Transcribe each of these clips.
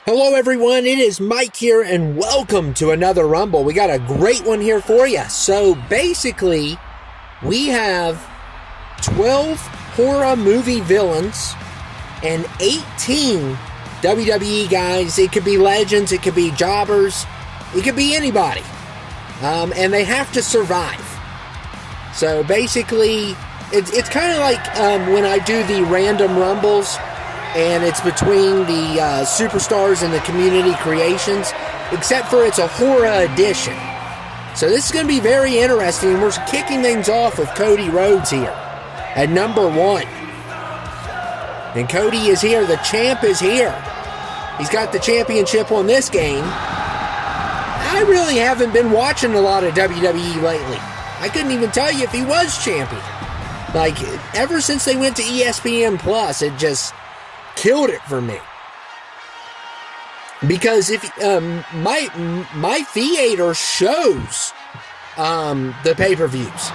Hello everyone, it is Mike here and welcome to another Rumble. We got a great one here for you. So basically, we have 12 horror movie villains and 18 WWE guys. It could be legends, it could be jobbers, it could be anybody. And they have to survive. So basically, it's kind of like when I do the random Rumbles, and it's between the superstars and the community creations, except for it's a horror edition. So this is going to be very interesting. We're kicking things off with Cody Rhodes here at number 1. And Cody is here. The champ is here. He's got the championship on this game. I really haven't been watching a lot of WWE lately. I couldn't even tell you if he was champion. Like, ever since they went to ESPN Plus, it just killed it for me, because if my theater shows the pay-per-views,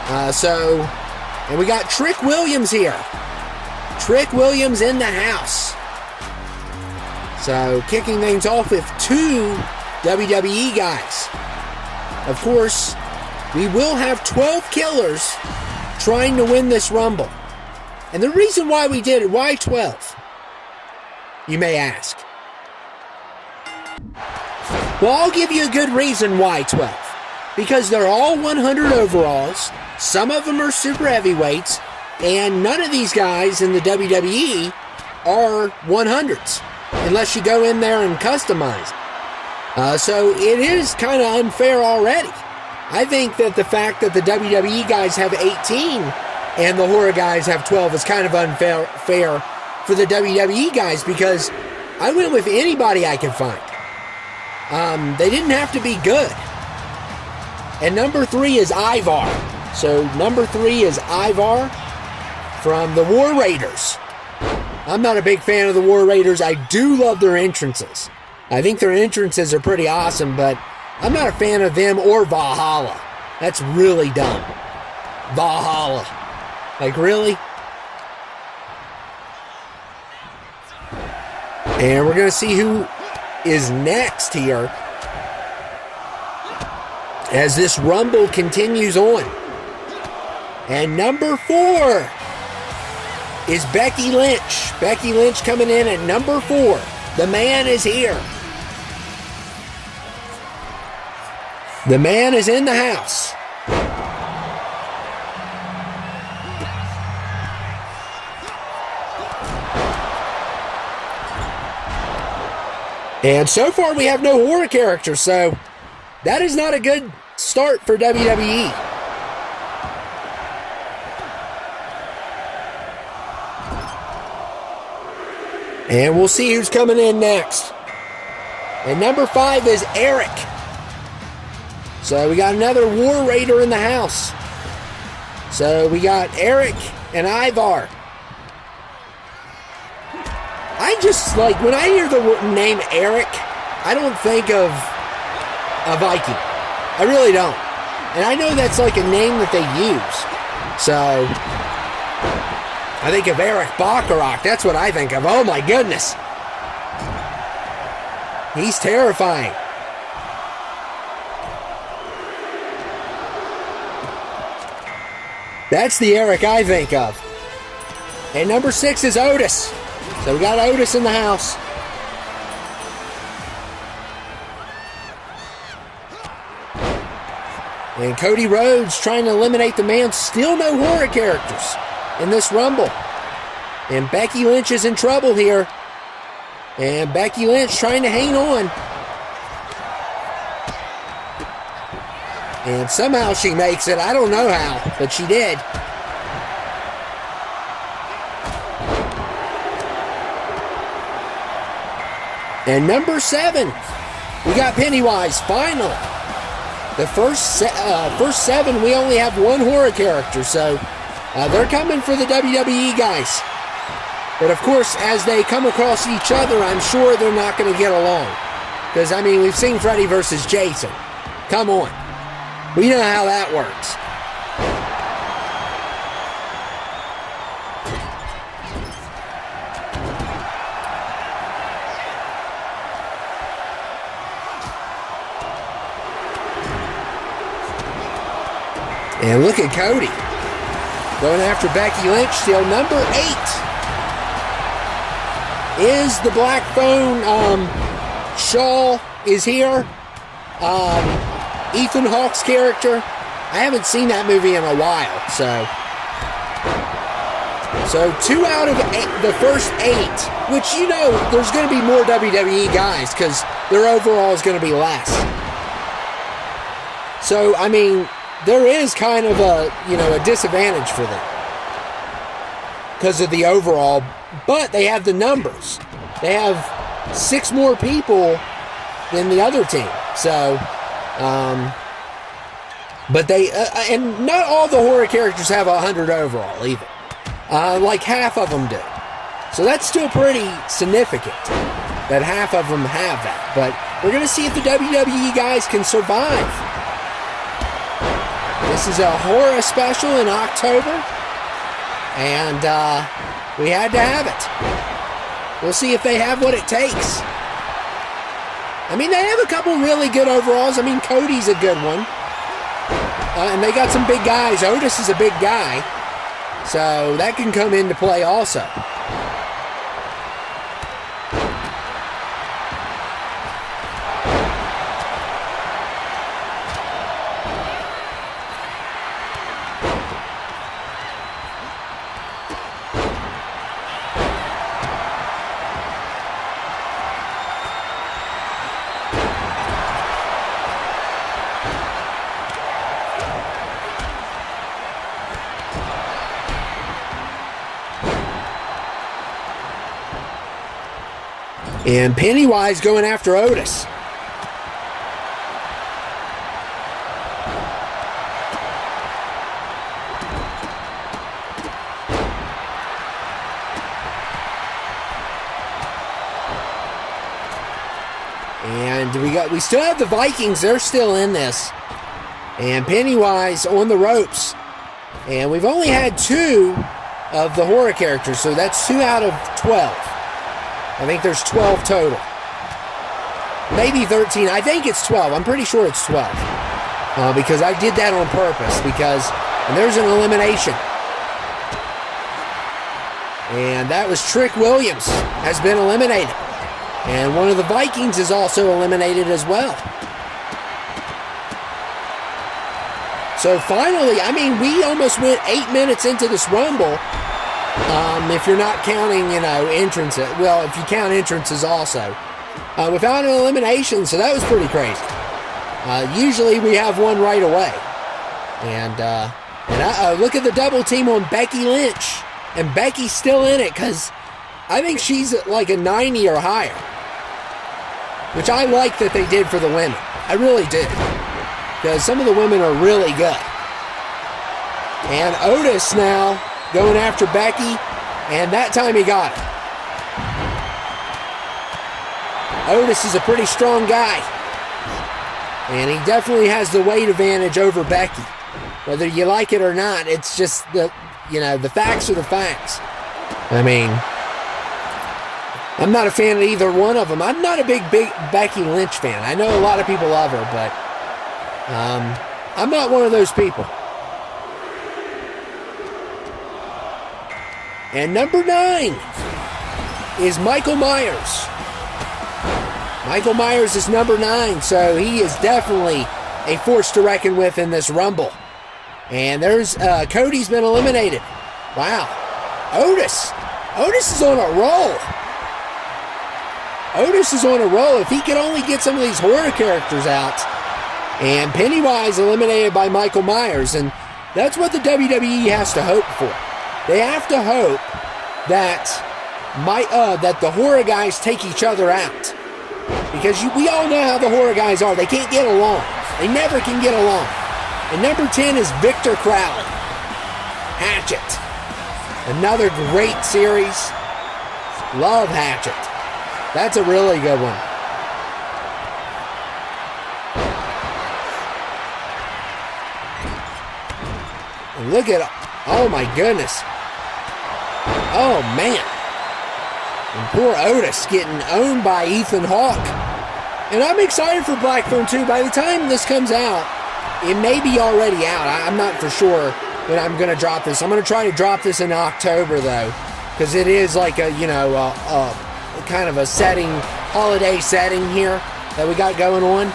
and we got Trick Williams here. Trick Williams in the house. So kicking things off with 2 WWE guys. Of course, we will have 12 killers trying to win this Rumble. And the reason why we did it, why 12? You may ask. Well, I'll give you a good reason why 12. Because they're all 100 overalls, some of them are super heavyweights, and none of these guys in the WWE are 100s, unless you go in there and customize. So it is kind of unfair already. I think that the fact that the WWE guys have 18 and the horror guys have 12 is kind of unfair for the WWE guys, because I went with anybody I could find. They didn't have to be good. And number 3 is Ivar. So number 3 is Ivar from the War Raiders. I'm not a big fan of the War Raiders. I do love their entrances. I think their entrances are pretty awesome, but I'm not a fan of them or Valhalla. That's really dumb. Valhalla. Like, really? And we're going to see who is next here as this Rumble continues on. And number 4 is Becky Lynch. Becky Lynch coming in at number 4. The man is here. The man is in the house. And so far, we have no horror characters, so that is not a good start for WWE. And we'll see who's coming in next. And number 5 is Eric. So we got another War Raider in the house. So we got Eric and Ivar. I just, like, when I hear the name Eric, I don't think of a Viking. I really don't. And I know that's like a name that they use. So I think of Eric Bacharach. That's what I think of. Oh my goodness. He's terrifying. That's the Eric I think of. And number 6 is Otis. So we got Otis in the house. And Cody Rhodes trying to eliminate the man. Still no horror characters in this Rumble. And Becky Lynch is in trouble here. And Becky Lynch trying to hang on. And somehow she makes it. I don't know how, but she did. And number 7, we got Pennywise, finally. The first 7, we only have 1 horror character, so they're coming for the WWE guys. But of course, as they come across each other, I'm sure they're not going to get along. Because, I mean, we've seen Freddy versus Jason. Come on. We know how that works. And look at Cody going after Becky Lynch still. Number 8 is the Black Phone. Shaw is here. Ethan Hawke's character. I haven't seen that movie in a while, so 2 out of the first 8, which, you know, there's going to be more WWE guys because their overall is going to be less. So, I mean, there is kind of a disadvantage for them because of the overall, but they have the numbers. They have 6 more people than the other team. So, but they, and not all the horror characters have 100 overall either. Like half of them do. So that's still pretty significant that half of them have that. But we're going to see if the WWE guys can survive. This is a horror special in October, and we had to have it. We'll see if they have what it takes. I mean, they have a couple really good overalls. I mean, Cody's a good one. And they got some big guys. Otis is a big guy. So that can come into play also. And Pennywise going after Otis. And we still have the Vikings. They're still in this. And Pennywise on the ropes. And we've only had 2 of the horror characters, so that's 2 out of 12. I think there's 12 total. Maybe 13. I think it's 12. I'm pretty sure it's 12. Because I did that on purpose. And there's an elimination. And that was Trick Williams has been eliminated. And one of the Vikings is also eliminated as well. So finally, I mean, we almost went 8 minutes into this Rumble. If you're not counting, entrances. Well, if you count entrances also. Without an elimination, so that was pretty crazy. Usually we have one right away. And look at the double team on Becky Lynch. And Becky's still in it because I think she's like a 90 or higher. Which I like that they did for the women. I really did. Because some of the women are really good. And Otis now going after Becky, and that time he got it. Otis is a pretty strong guy, and he definitely has the weight advantage over Becky. Whether you like it or not, it's just the facts are the facts. I mean, I'm not a fan of either one of them. I'm not a big Becky Lynch fan. I know a lot of people love her, but I'm not one of those people. And number 9 is Michael Myers. Michael Myers is number 9, so he is definitely a force to reckon with in this Rumble. And there's Cody's been eliminated. Wow. Otis is on a roll. Otis is on a roll. If he could only get some of these horror characters out. And Pennywise eliminated by Michael Myers. And that's what the WWE has to hope for. They have to hope that that the horror guys take each other out. Because we all know how the horror guys are. They can't get along. They never can get along. And number 10 is Victor Crowley. Hatchet. Another great series. Love Hatchet. That's a really good one. And look at, oh my goodness. Oh man. And poor Otis getting owned by Ethan Hawke. And I'm excited for Blackburn too. By the time this comes out, it may be already out. I'm not for sure when I'm going to drop this. I'm going to try to drop this in October, though, because it is like a, kind of a holiday setting here that we got going on.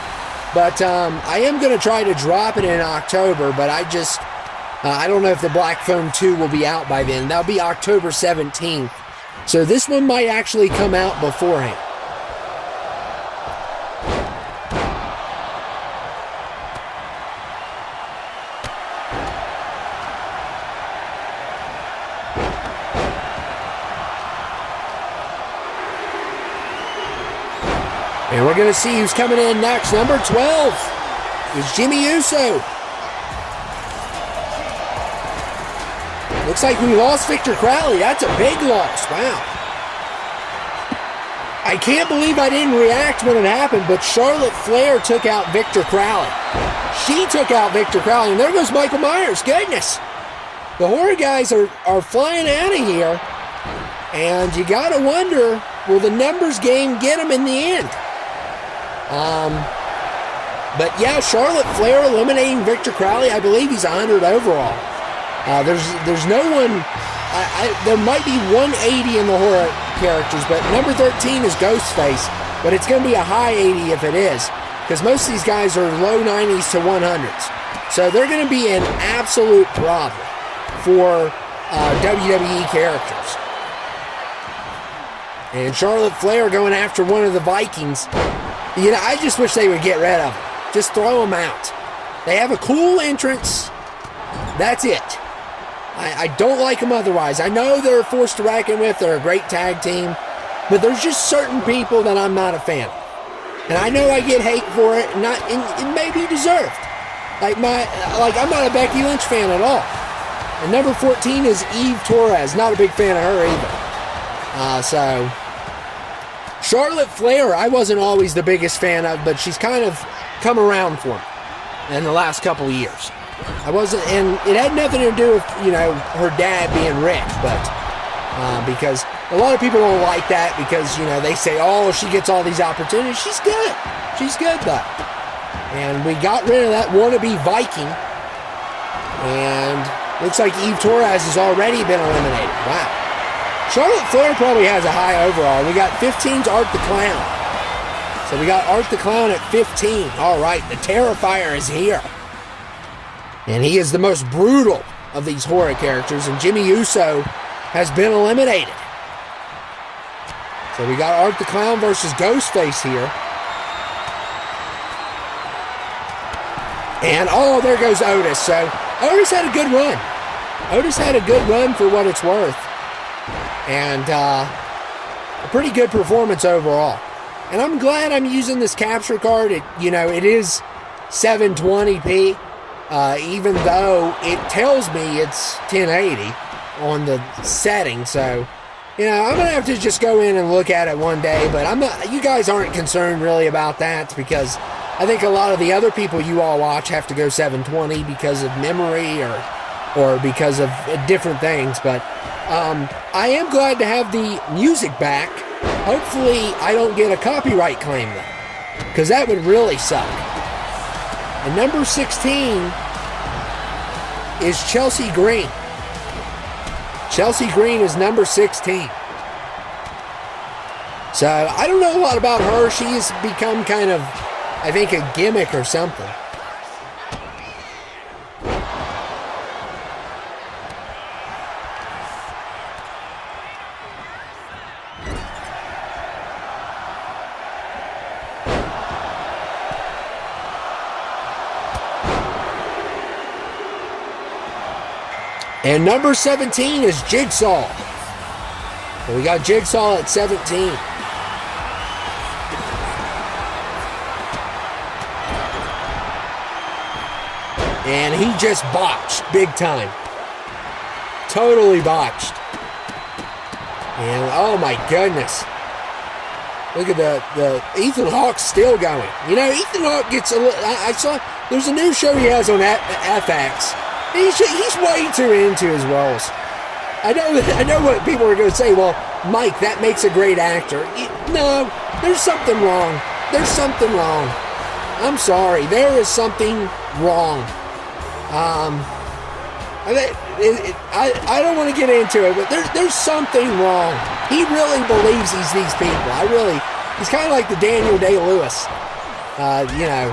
But I am going to try to drop it in October, but I don't know if the Black Phone 2 will be out by then. That'll be October 17th. So this one might actually come out beforehand. And we're going to see who's coming in next. Number 12 is Jimmy Uso. Looks like we lost Victor Crowley. That's a big loss. Wow. I can't believe I didn't react when it happened, but Charlotte Flair took out Victor Crowley. She took out Victor Crowley, and there goes Michael Myers. Goodness. The horror guys are flying out of here, and you got to wonder, will the numbers game get them in the end? But yeah, Charlotte Flair eliminating Victor Crowley. I believe he's 100 overall. There's no one. There might be 180 in the horror characters, but number 13 is Ghostface. But it's going to be a high 80 if it is, because most of these guys are low 90s to 100s. So they're going to be an absolute problem for WWE characters. And Charlotte Flair going after one of the Vikings. I just wish they would get rid of them. Just throw them out. They have a cool entrance. That's it. I don't like them otherwise. I know they're a force to reckon with. They're a great tag team. But there's just certain people that I'm not a fan of. And I know I get hate for it, and it may be deserved. I'm not a Becky Lynch fan at all. And number 14 is Eve Torres. Not a big fan of her either. So Charlotte Flair, I wasn't always the biggest fan of, but she's kind of come around for me in the last couple of years. I wasn't, and it had nothing to do with, her dad being rich, but because a lot of people don't like that because, they say, oh, she gets all these opportunities. She's good. She's good, though. And we got rid of that wannabe Viking, and looks like Eve Torres has already been eliminated. Wow. Charlotte Flair probably has a high overall. We got 15's Art the Clown. So we got Art the Clown at 15. All right, the Terrifier is here. And he is the most brutal of these horror characters. And Jimmy Uso has been eliminated. So we got Art the Clown versus Ghostface here. And, oh, there goes Otis. So Otis had a good run. Otis had a good run for what it's worth. And a pretty good performance overall. And I'm glad I'm using this capture card. It is 720p, even though it tells me it's 1080 on the setting. So, I'm going to have to just go in and look at it one day. But you guys aren't concerned really about that, because I think a lot of the other people you all watch have to go 720 because of memory or because of different things. But I am glad to have the music back. Hopefully I don't get a copyright claim though, because that would really suck. And number 16 is Chelsea Green. Chelsea Green is number 16. So I don't know a lot about her. She's become kind of, I think, a gimmick or something. And number 17 is Jigsaw. So we got Jigsaw at 17. And he just botched big time. Totally botched. And oh my goodness. Look at the Ethan Hawke's still going. Ethan Hawke gets a little, I saw, there's a new show he has on FX. He's way too into his roles. I know what people are going to say. Well, Mike, that makes a great actor. No, there's something wrong. There's something wrong. I'm sorry. There is something wrong. I don't want to get into it, but there's something wrong. He really believes he's these people. He's kind of like the Daniel Day-Lewis.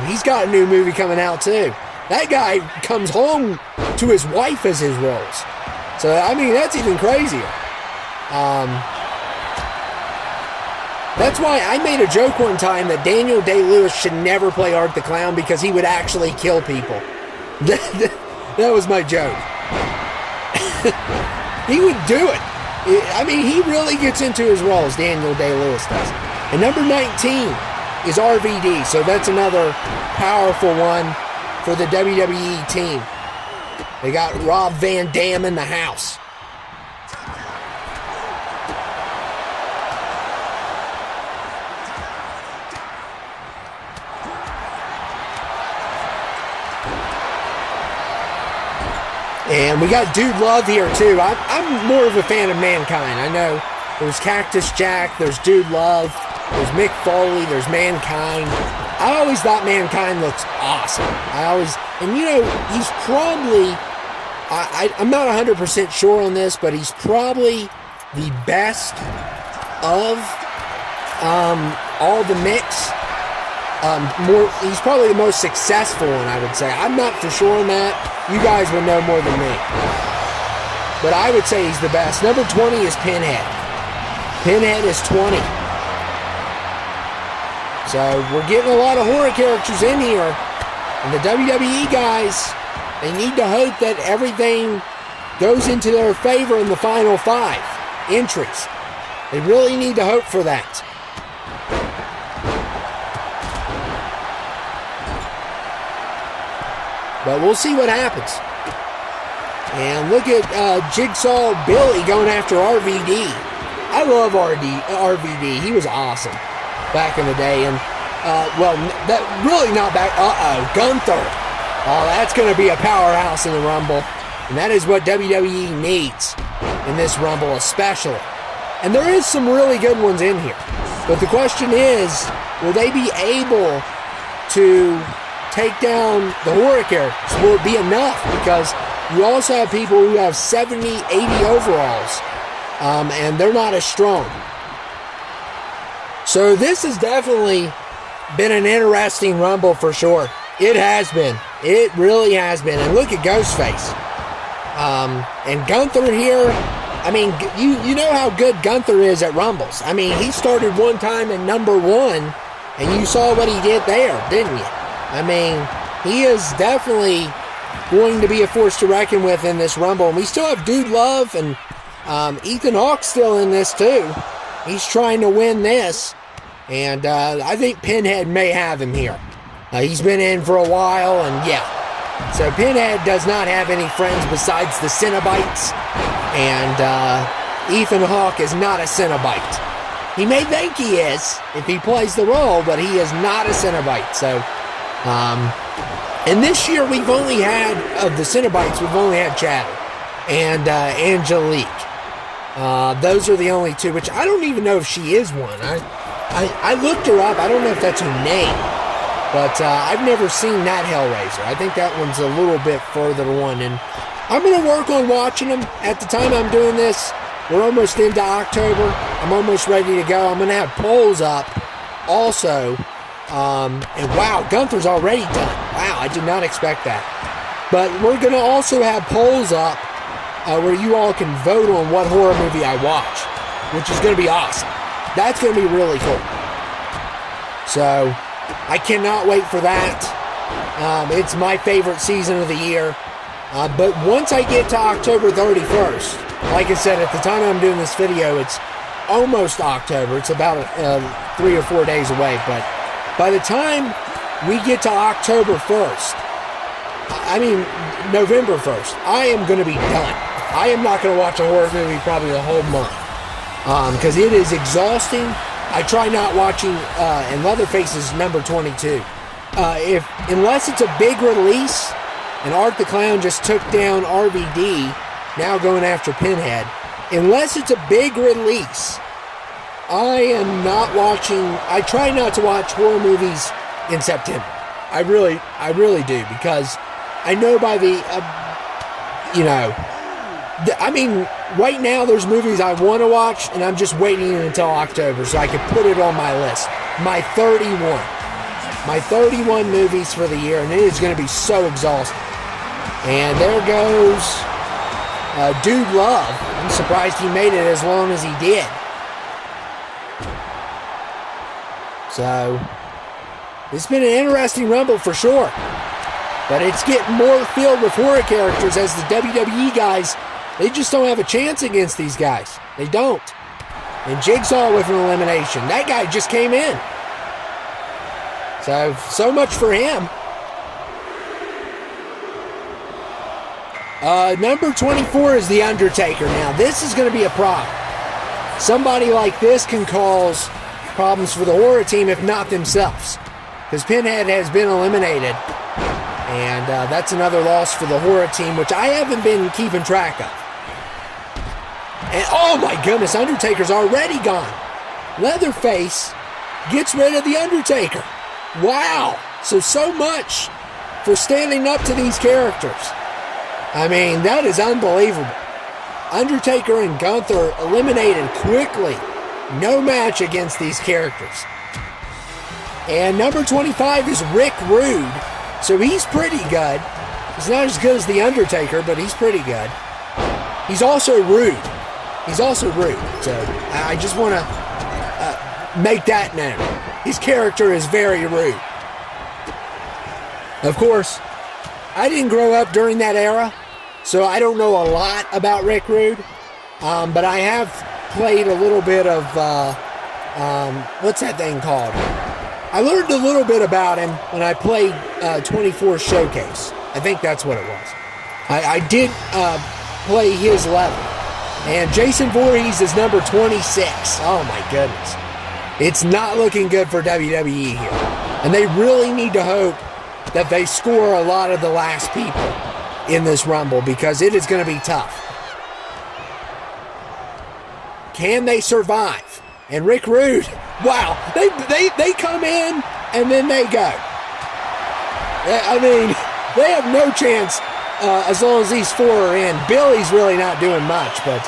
He's got a new movie coming out too. That guy comes home to his wife as his roles. So, I mean, that's even crazier. That's why I made a joke one time that Daniel Day-Lewis should never play Art the Clown because he would actually kill people. That was my joke. He would do it. I mean, he really gets into his roles, Daniel Day-Lewis does. And number 19 is RVD, so that's another powerful one for the WWE team. They got Rob Van Dam in the house. And we got Dude Love here too. I'm more of a fan of Mankind. I know there's Cactus Jack, there's Dude Love, there's Mick Foley, there's Mankind. I always thought Mankind looks awesome. He's probably, I'm not 100% sure on this, but he's probably the best of all the mix. He's probably the most successful one, I would say. I'm not for sure on that. You guys would know more than me. But I would say he's the best. Number 20 is Pinhead. Pinhead is 20. So we're getting a lot of horror characters in here. And the WWE guys, they need to hope that everything goes into their favor in the final 5 entries. They really need to hope for that. But we'll see what happens. And look at Jigsaw Billy going after RVD. I love RVD. He was awesome back in the day. And, that really not back. Gunther. Oh, that's going to be a powerhouse in the Rumble. And that is what WWE needs in this Rumble especially. And there is some really good ones in here. But the question is, will they be able to take down the horror characters? Will it be enough? Because you also have people who have 70, 80 overalls, and they're not as strong. So this has definitely been an interesting Rumble for sure. It has been. It really has been. And look at Ghostface. And Gunther here, I mean, you know how good Gunther is at Rumbles. I mean, he started one time at number 1, and you saw what he did there, didn't you? I mean, he is definitely going to be a force to reckon with in this Rumble. And we still have Dude Love and Ethan Hawke's still in this too. He's trying to win this. And I think Pinhead may have him here. He's been in for a while, and yeah. So Pinhead does not have any friends besides the Cenobites. And Ethan Hawke is not a Cenobite. He may think he is if he plays the role, but he is not a Cenobite. So, and this year we've only had, of the Cenobites, we've only had Chad and Angelique. Those are the only two, which I don't even know if she is one. I looked her up. I don't know if that's her name, but I've never seen that Hellraiser. I think that one's a little bit further on, and I'm going to work on watching them. At the time I'm doing this, we're almost into October. I'm almost ready to go. I'm going to have polls up also. And wow, Gunther's already done. Wow, I did not expect that. But we're going to also have polls up where you all can vote on what horror movie I watch, which is going to be awesome. That's going to be really cool. So, I cannot wait for that. It's my favorite season of the year. But once I get to October 31st, like I said, at the time I'm doing this video, it's almost October. It's about 3 or 4 days away. But by the time we get to October 1st, I mean November 1st, I am going to be done. I am not going to watch a horror movie probably the whole month. Because it is exhausting. I try not watching, and Leatherface is number 22. Unless it's a big release, and Art the Clown just took down RVD, now going after Pinhead. Unless it's a big release, I am not watching. I try not to watch horror movies in September. I really do, because I know by the, I mean, right now there's movies I want to watch, and I'm just waiting until October so I can put it on my list. My 31 movies for the year, and it is going to be so exhausting. And there goes Dude Love. I'm surprised he made it as long as he did. So, it's been an interesting Rumble for sure. But it's getting more filled with horror characters as the WWE guys, they just don't have a chance against these guys. They don't. And Jigsaw with an elimination. That guy just came in. So much for him. Number 24 is The Undertaker. Now, this is going to be a problem. Somebody like this can cause problems for the horror team, if not themselves. Because Pinhead has been eliminated. And that's another loss for the horror team, which I haven't been keeping track of. And oh my goodness, Undertaker's already gone. Leatherface gets rid of The Undertaker. Wow. So much for standing up to these characters. I mean, that is unbelievable. Undertaker and Gunther eliminated quickly. No match against these characters. And number 25 is Rick Rude. So he's pretty good. He's not as good as The Undertaker, but he's pretty good. He's also rude. So I just want to make that known. His character is very rude. Of course, I didn't grow up during that era, so I don't know a lot about Rick Rude. But I have played a little bit of, what's that thing called? I learned a little bit about him when I played 24 Showcase. I think that's what it was. I did play his level. And Jason Voorhees is number 26. Oh my goodness. It's not looking good for WWE here. And they really need to hope that they score a lot of the last people in this Rumble, because it is going to be tough. Can they survive? And Rick Rude, wow, they come in and then they go. I mean, they have no chance as long as these four are in. Billy's really not doing much, but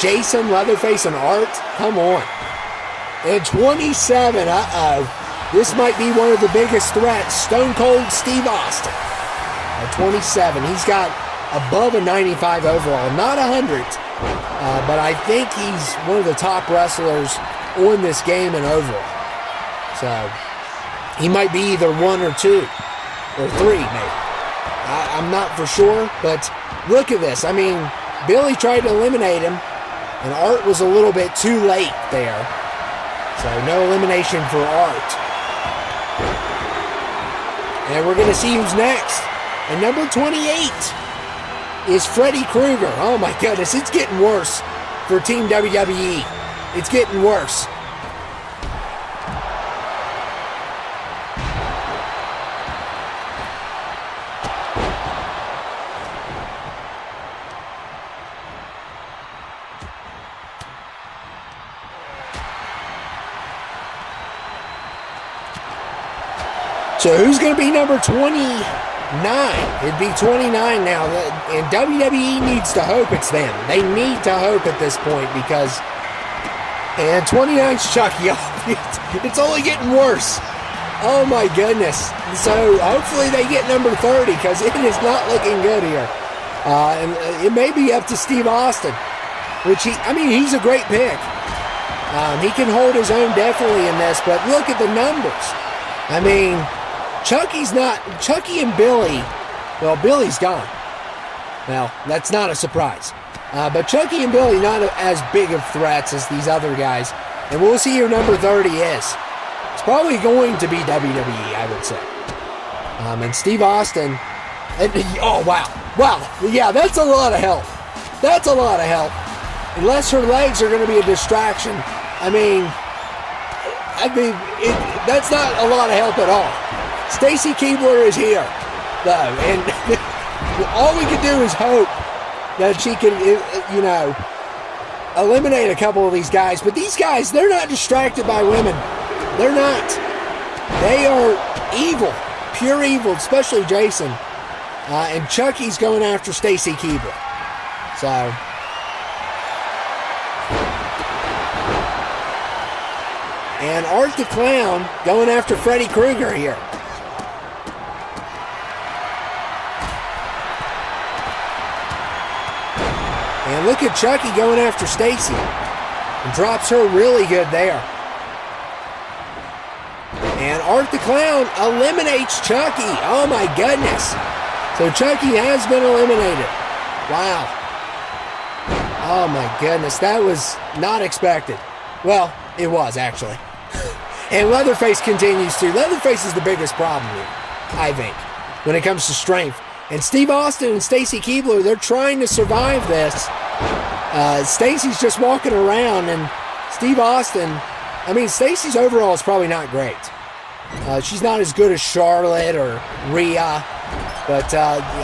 Jason, Leatherface, and Art, come on. And 27, this might be one of the biggest threats. Stone Cold Steve Austin. At 27, he's got above a 95 overall, not 100. But I think he's one of the top wrestlers on this game and overall. So, he might be either 1 or 2 or 3, maybe. I'm not for sure, but look at this. I mean, Billy tried to eliminate him, and Art was a little bit too late there. So, no elimination for Art. And we're going to see who's next. And number 28 is Freddy Krueger. Oh my goodness, it's getting worse for Team WWE. It's getting worse. So who's going to be number 29? It'd be 29 now. And WWE needs to hope it's them. They need to hope at this point, because... And 29's Chucky. It's only getting worse. Oh my goodness. So hopefully they get number 30, because it is not looking good here. And it may be up to Steve Austin, which he's a great pick. He can hold his own definitely in this, but look at the numbers. I mean... Chucky and Billy, well, Billy's gone. Well, that's not a surprise. But Chucky and Billy not as big of threats as these other guys. And we'll see who number 30 is. It's probably going to be WWE, I would say. And Steve Austin, oh, wow. Wow, yeah, that's a lot of help. That's a lot of help. Unless her legs are going to be a distraction. That's not a lot of help at all. Stacy Keibler is here, though, and all we can do is hope that she can, eliminate a couple of these guys. But these guys, they're not distracted by women. They're not. They are evil pure evil, especially Jason. And Chucky's going after Stacy Keibler. So, and Art the Clown going after Freddy Krueger here. And look at Chucky going after Stacy. And drops her really good there. And Art the Clown eliminates Chucky. Oh my goodness. So Chucky has been eliminated. Wow. Oh my goodness. That was not expected. Well, it was actually. And Leatherface continues to. Leatherface is the biggest problem here, I think, when it comes to strength. And Steve Austin and Stacy Keibler, they're trying to survive this. Stacy's just walking around, and Steve Austin, I mean, Stacy's overall is probably not great. She's not as good as Charlotte or Rhea, but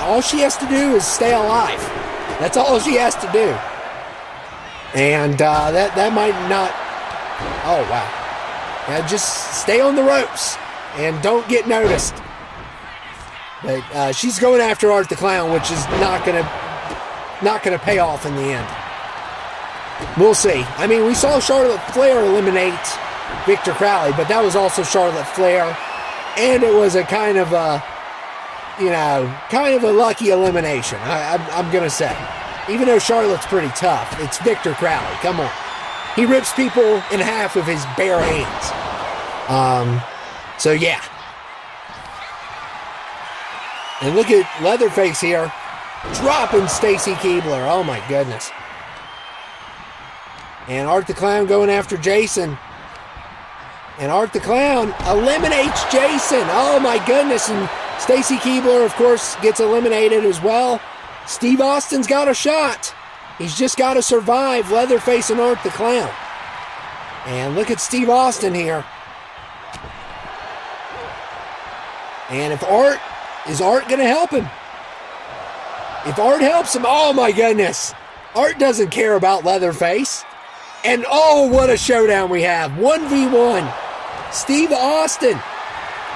all she has to do is stay alive. That's all she has to do. And that might not... Oh, wow. Yeah, just stay on the ropes and don't get noticed. But she's going after Art the Clown, which is not gonna pay off in the end. We'll see. I mean, we saw Charlotte Flair eliminate Victor Crowley, but that was also Charlotte Flair, and it was a kind of a lucky elimination. I'm gonna say, even though Charlotte's pretty tough, it's Victor Crowley. Come on, he rips people in half with his bare hands. So yeah. And look at Leatherface here, dropping Stacy Keibler. Oh my goodness. And Art the Clown going after Jason. And Art the Clown eliminates Jason. Oh my goodness. And Stacy Keibler, of course, gets eliminated as well. Steve Austin's got a shot. He's just got to survive Leatherface and Art the Clown. And look at Steve Austin here. And is Art going to help him? If Art helps him, oh my goodness. Art doesn't care about Leatherface. And oh, what a showdown we have. 1v1. Steve Austin.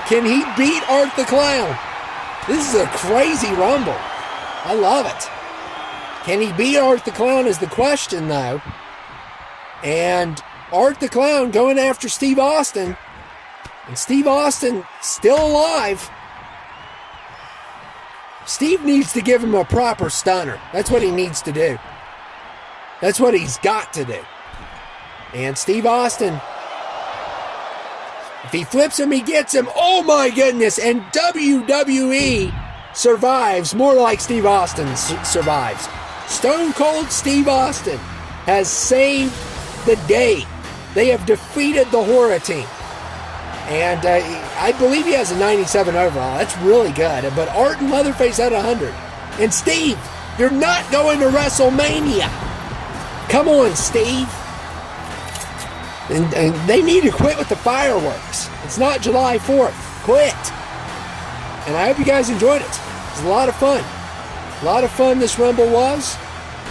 Can he beat Art the Clown? This is a crazy rumble. I love it. Can he beat Art the Clown is the question, though. And Art the Clown going after Steve Austin. And Steve Austin still alive. Steve needs to give him a proper stunner. That's what he needs to do. That's what he's got to do. And Steve Austin, if he flips him, he gets him. Oh my goodness. And WWE survives more like Steve Austin survives. Stone Cold Steve Austin has saved the day. They have defeated the Horror Team. And I believe he has a 97 overall. That's really good. But Art and Leatherface had 100. And Steve, you're not going to WrestleMania. Come on, Steve. And they need to quit with the fireworks. It's not July 4th. Quit. And I hope you guys enjoyed it. It was a lot of fun. A lot of fun this Rumble was.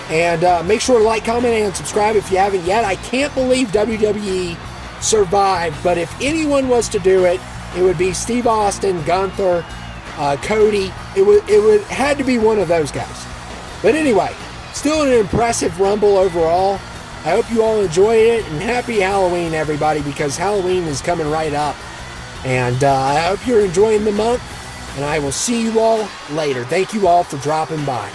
And make sure to like, comment, and subscribe if you haven't yet. I can't believe WWE survived, but if anyone was to do it, it would be Steve Austin, Gunther, Cody. It had to be one of those guys. But anyway, still an impressive Rumble overall. I hope you all enjoyed it, and happy Halloween, everybody, because Halloween is coming right up. And I hope you're enjoying the month, and I will see you all later. Thank you all for dropping by.